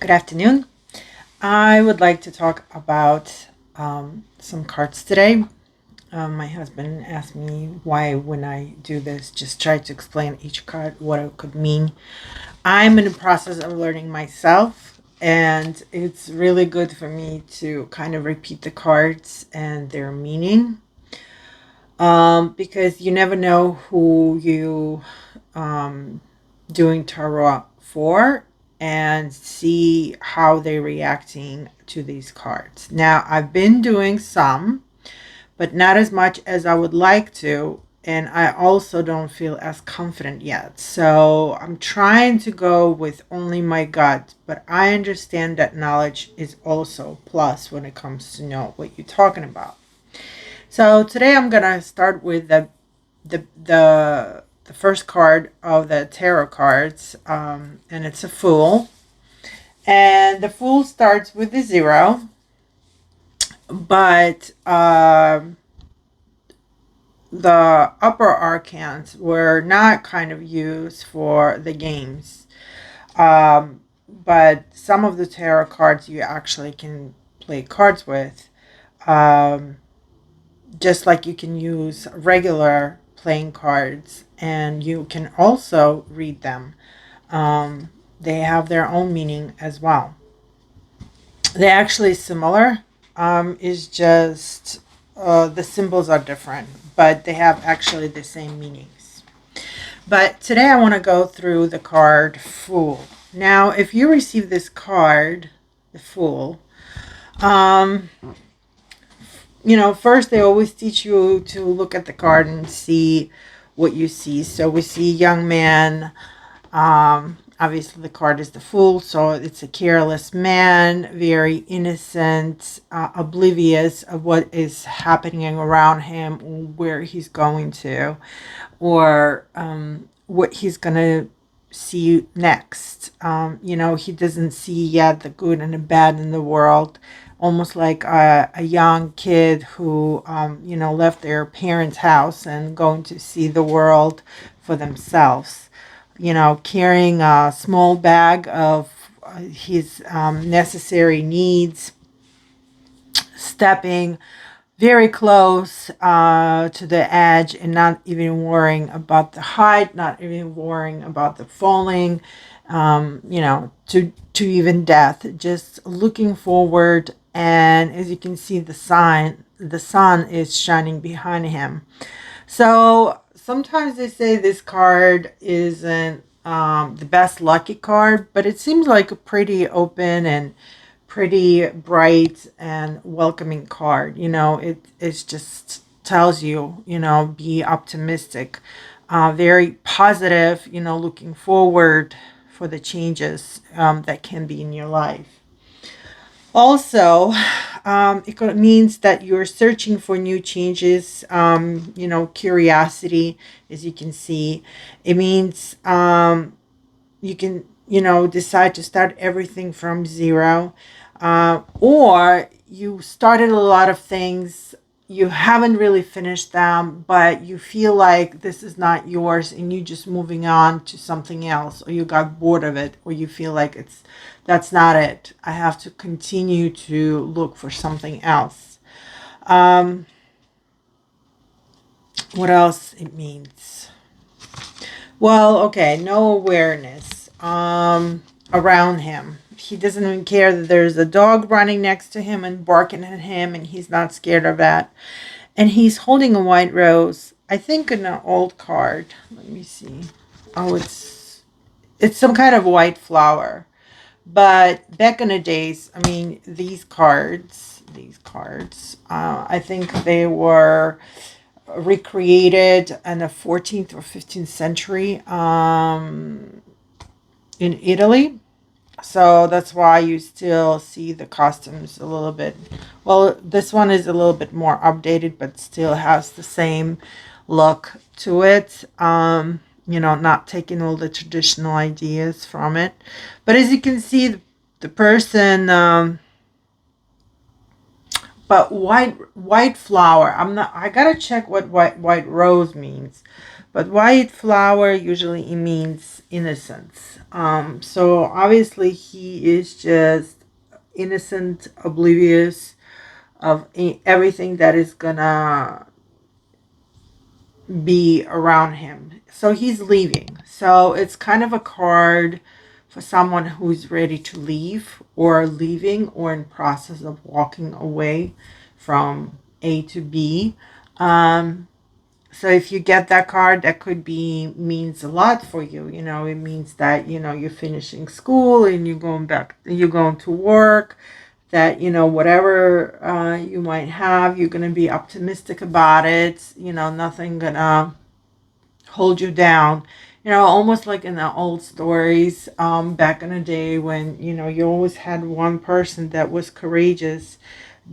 Good afternoon. I would like to talk about some cards today. My husband asked me why, when I do this, just try to explain each card what it could mean. I'm in the process of learning myself, and it's really good for me to kind of repeat the cards and their meaning, because you never know who you doing tarot for and see how they're reacting to these cards. Now, I've been doing some, but not as much as I would like to. And I also don't feel as confident yet. So I'm trying to go with only my gut, but I understand that knowledge is also plus when it comes to know what you're talking about. So today I'm gonna start with the first card of the tarot cards, and it's a Fool. And the Fool starts with the zero, but the upper arcans were not kind of used for the games. But some of the tarot cards you actually can play cards with, um, just like you can use regular playing cards, and you can also read them. They have their own meaning as well. They're actually similar. Is just the symbols are different, but they have actually the same meanings. But today I want to go through the card Fool. Now, if you receive this card, the Fool, um, first they always teach you to look at the card and see what you see. So we see young man. Obviously, the card is the Fool, so it's a careless man, very innocent, oblivious of what is happening around him, where he's going to, or what he's going to see next. He doesn't see yet the good and the bad in the world. Almost like a young kid who, left their parents' house and going to see the world for themselves, carrying a small bag of his necessary needs, stepping very close to the edge and not even worrying about the height, not even worrying about the falling, to even death, just looking forward. And as you can see, the sun is shining behind him. So sometimes they say this card isn't the best lucky card, but it seems like a pretty open and pretty bright and welcoming card. It just tells you, be optimistic, very positive, looking forward for the changes that can be in your life. Also, means that you're searching for new changes, curiosity, as you can see. It means you can, decide to start everything from zero, or you started a lot of things, you haven't really finished them, but you feel like this is not yours and you just moving on to something else, or you got bored of it, or you feel like that's not it, I have to continue to look for something else. um what else it means? Well, okay, no awareness around him. He doesn't even care that there's a dog running next to him and barking at him, and he's not scared of that. And he's holding a white rose. I think in an old card. Let me see. Oh, it's some kind of white flower. But back in the days, I mean, these cards, I think they were recreated in the 14th or 15th century, in Italy. So that's why you still see the costumes a little bit. Well, this one is a little bit more updated, but still has the same look to it. Not taking all the traditional ideas from it. But as you can see, the person, but white flower. I gotta check what white rose means. But white flower usually it means innocence. So obviously he is just innocent, oblivious of everything that is gonna be around him. So he's leaving. So it's kind of a card for someone who's ready to leave or leaving or in process of walking away from A to B. Um, so if you get that card, that could be means a lot for you. You know, it means that, you know, you're finishing school and you're going to work, that, you know, whatever you might have, you're going to be optimistic about it. You know, nothing gonna hold you down. You know, almost like in the old stories, back in the day when, you know, you always had one person that was courageous,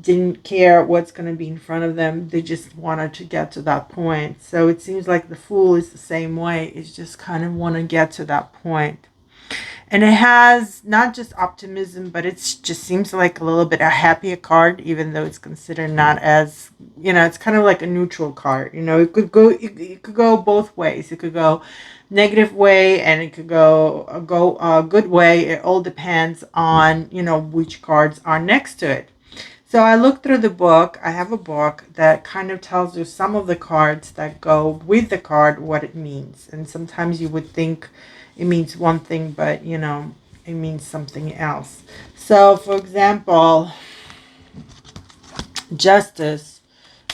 didn't care what's going to be in front of them. They just wanted to get to that point. So it seems like the fool is the same way. It's just kind of want to get to that point. And it has not just optimism, but it's just seems like a little bit a happier card, even though it's considered not as, you know, it's kind of like a neutral card. You know, it could go both ways. It could go negative way and it could go a good way. It all depends on, you know, which cards are next to it. So I looked through the book. I have a book that kind of tells you some of the cards that go with the card, what it means. And sometimes you would think it means one thing, but you know, it means something else. So for example, justice,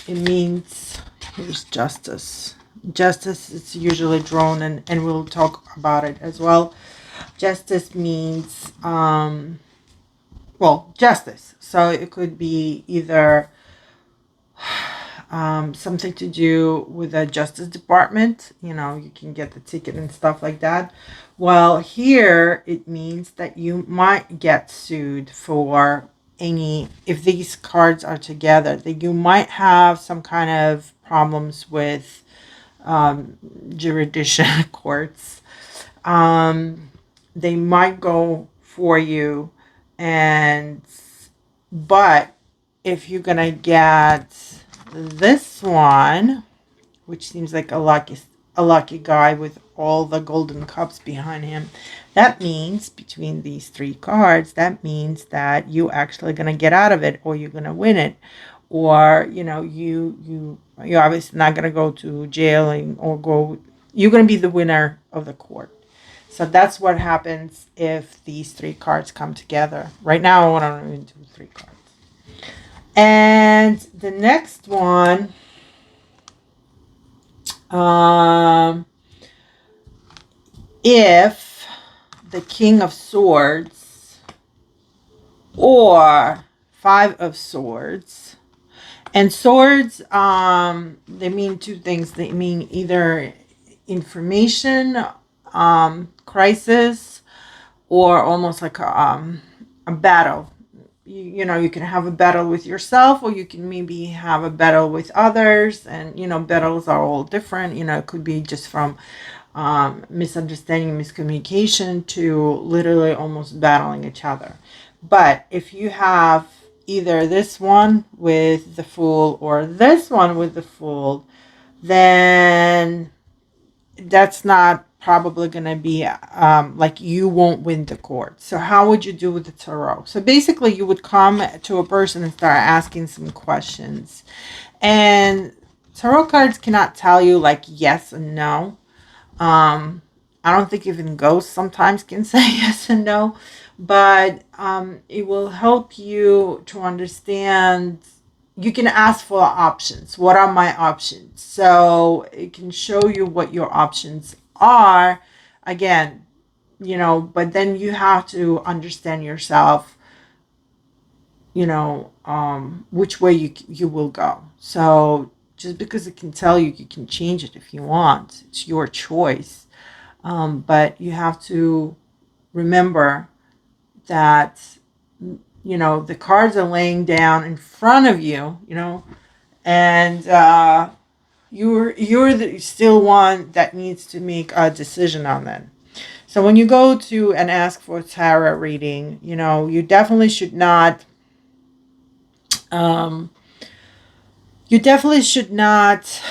it means, here's justice. Justice is usually drawn, and we'll talk about it as well. Justice means, well, justice. So it could be either something to do with the Justice Department. You know, you can get the ticket and stuff like that. Well, here it means that you might get sued for any, if these cards are together, that you might have some kind of problems with jurisdiction courts. They might go for you, and but if you're gonna get this one, which seems like a lucky guy with all the golden cups behind him, that means between these three cards, that means that you actually gonna get out of it, or you're gonna win it, or you know, you're obviously not gonna go to jail or go. You're gonna be the winner of the court. So that's what happens if these three cards come together. Right now, I want to even do three cards. And the next one, if the King of Swords or Five of Swords, and swords, they mean two things. They mean either information, crisis, or almost like a battle. You know, you can have a battle with yourself, or you can maybe have a battle with others. And you know, battles are all different. You know, it could be just from misunderstanding, miscommunication, to literally almost battling each other. But if you have either this one with the Fool or this one with the Fool, then that's not probably going to be like you won't win the court. So how would you do with the tarot? So basically you would come to a person and start asking some questions. And tarot cards cannot tell you like yes and no. I don't think even ghosts sometimes can say yes and no, but it will help you to understand. You can ask for options. What are my options? So it can show you what your options are. Again, you know, but then you have to understand yourself, you know, which way you will go. So just because it can tell you, you can change it if you want. It's your choice. But you have to remember that, you know, the cards are laying down in front of you, you know, and you're the still one that needs to make a decision on that. So when you go to and ask for a tarot reading, you know, you definitely should not um, you definitely should not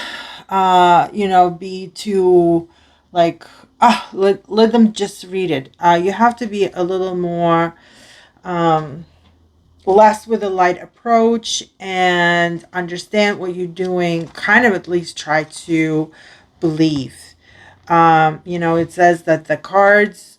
be too like, let them just read it. You have to be a little more, less with a light approach and understand what you're doing, kind of at least try to believe. It says that the cards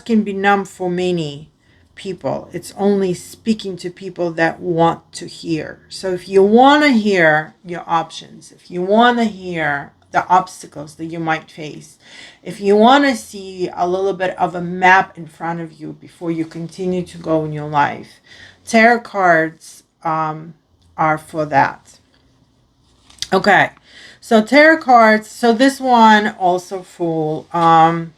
can be numb for many people. It's only speaking to people that want to hear. So if you want to hear your options, if you want to hear the obstacles that you might face, if you want to see a little bit of a map in front of you before you continue to go in your life, tarot cards are for that. Okay, so tarot cards. So this one also full.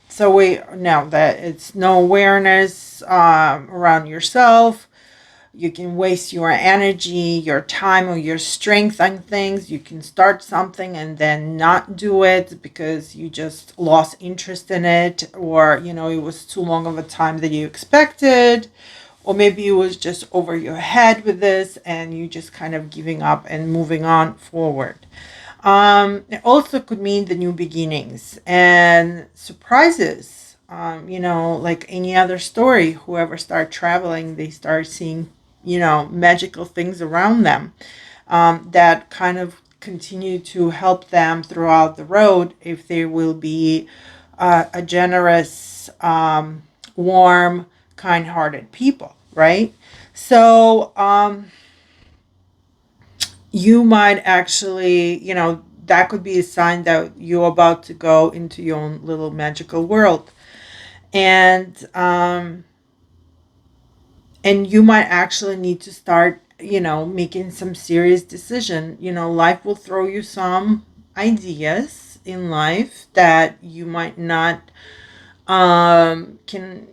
So we know that it's no awareness around yourself. You can waste your energy, your time, or your strength on things. You can start something and then not do it because you just lost interest in it, or it was too long of a time that you expected, or maybe it was just over your head with this and you just kind of giving up and moving on forward. It also could mean the new beginnings and surprises. Like any other story, whoever start traveling, they start seeing, magical things around them, that kind of continue to help them throughout the road if they will be a generous, warm, kind-hearted people, right? So, you might actually, that could be a sign that you're about to go into your own little magical world. And you might actually need to start, making some serious decision. Life will throw you some ideas in life that you might not can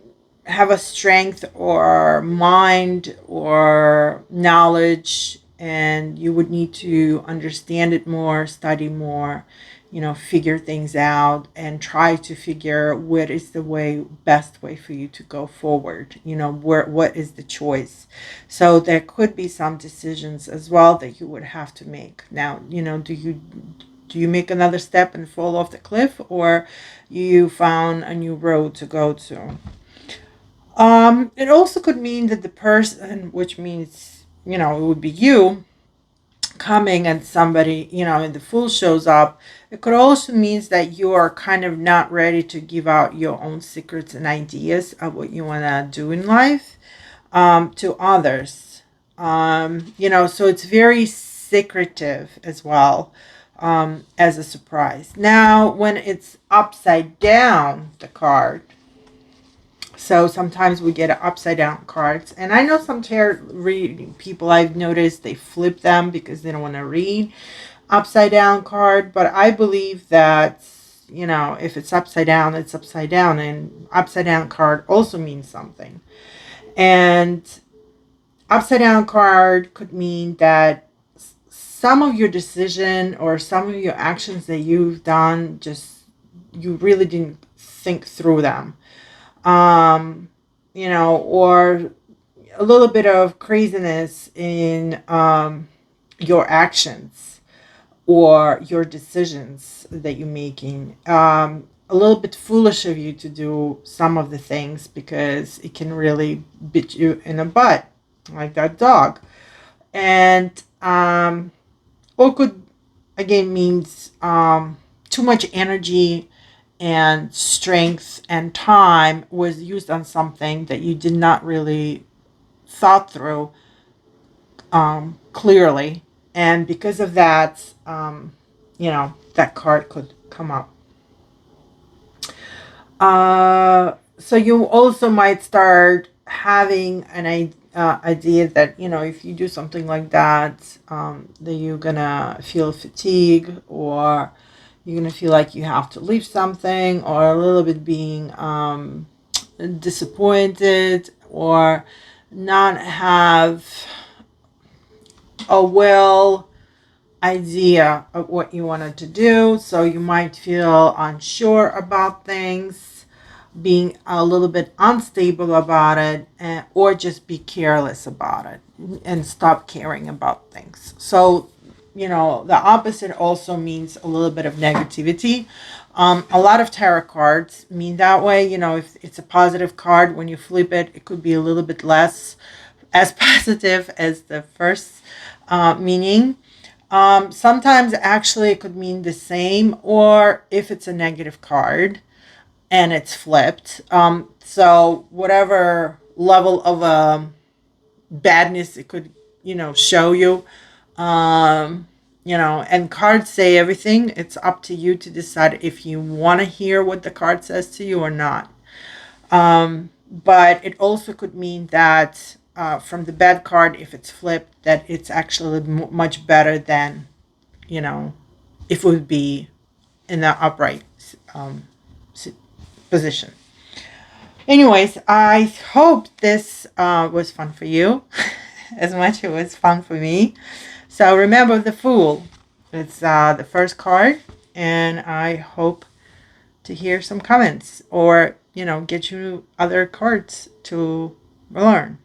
have a strength or mind or knowledge, and you would need to understand it more, study more, figure things out and try to figure what is the best way for you to go forward, what is the choice. So there could be some decisions as well that you would have to make. Now, do you make another step and fall off the cliff, or you found a new road to go to? It also could mean that the person, which means, it would be you coming and somebody, and the fool shows up. It could also means that you are kind of not ready to give out your own secrets and ideas of what you want to do in life, to others. So it's very secretive as well, as a surprise. Now, when it's upside down, the card, so sometimes we get upside down cards. And I know some tarot reading people, I've noticed they flip them because they don't want to read upside down card. But I believe that, if it's upside down, it's upside down. And upside down card also means something. And upside down card could mean that some of your decision or some of your actions that you've done, just you really didn't think through them. Or a little bit of craziness in your actions or your decisions that you're making. A little bit foolish of you to do some of the things because it can really bit you in the butt, like that dog. And or could again means too much energy and strength and time was used on something that you did not really thought through clearly, and because of that, that card could come up. So you also might start having an idea that, if you do something like that, that you're gonna feel fatigue, or you're gonna feel like you have to leave something, or a little bit being disappointed, or not have a well idea of what you wanted to do. So you might feel unsure about things, being a little bit unstable about it, or just be careless about it and stop caring about things. So the opposite also means a little bit of negativity. A lot of tarot cards mean that way. If it's a positive card, when you flip it, it could be a little bit less as positive as the first meaning. Sometimes actually it could mean the same, or if it's a negative card and it's flipped. So whatever level of badness it could, show you. And cards say everything. It's up to you to decide if you want to hear what the card says to you or not. But it also could mean that from the bad card, if it's flipped, that it's actually much better than, if it would be in the upright position. Anyways, I hope this was fun for you as much as it was fun for me. So remember the Fool. It's the first card, and I hope to hear some comments or, get you other cards to learn.